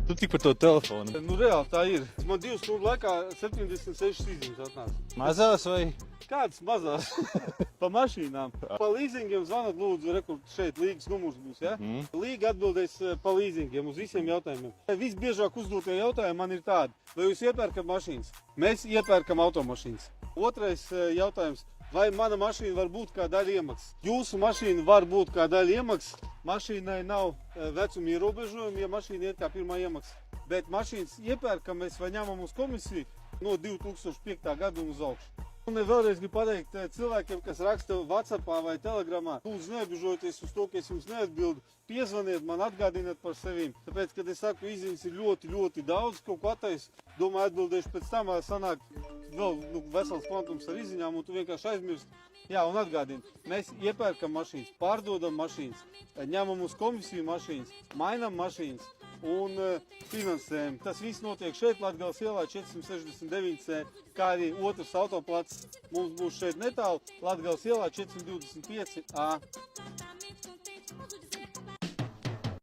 Tu tik par to telefonu. Nu, reāli tā ir. Man 2 stundu laikā 76 izziņas atnāca. Mazās vai? Kādas mazās? Pa mašīnām. Pa līzingiem zvanat lūdzu, rekur šeit līgas numurs būs, ja? Līga atbildēs pa līzingiem uz visiem jautājumiem. Visbiežāk uzdotie jautājumi man ir tādi. Vai jūs iepērkat mašīnas? Mēs iepērkam automašīnas. Otrais jautājums. Vai mana mašīna var būt kā daļa iemaksas? Jūsu mašīna var būt kā daļa iemaksas. Mašīnai nav vecuma ierobežojumi, ja mašīna iet kā pirmā iemaksa. Bet mašīnas iepērkam mēs vai ņemam uz komisiju no 2005. gada un uz augšu. Un vēlreiz gribu pateikt cilvēkiem, kas raksta WhatsAppā vai Telegramā, lūdzu nebežoties uz to, ka es jums neatbildu. Piezvaniet man, atgādiniet par sevīm. Tāpēc, kad es saku, izziņas ir ļoti daudz, kaut ko attaisu, domāju, atbildēšu pēc tam, sanāk vēl vesels kvantums ar izziņām, un tu vienkārši aizmirsti. Jā, un atgādini, mēs iepērkam mašīnas, pārdodam mašīnas, ņemam uz komisiju mašīnas, mainam mašīnas un finansējam. Tas viss notiek šeit, Latgales ielā 469C, kā arī otrs autoplats mums būs šeit netālu, Latgales ielā 425A.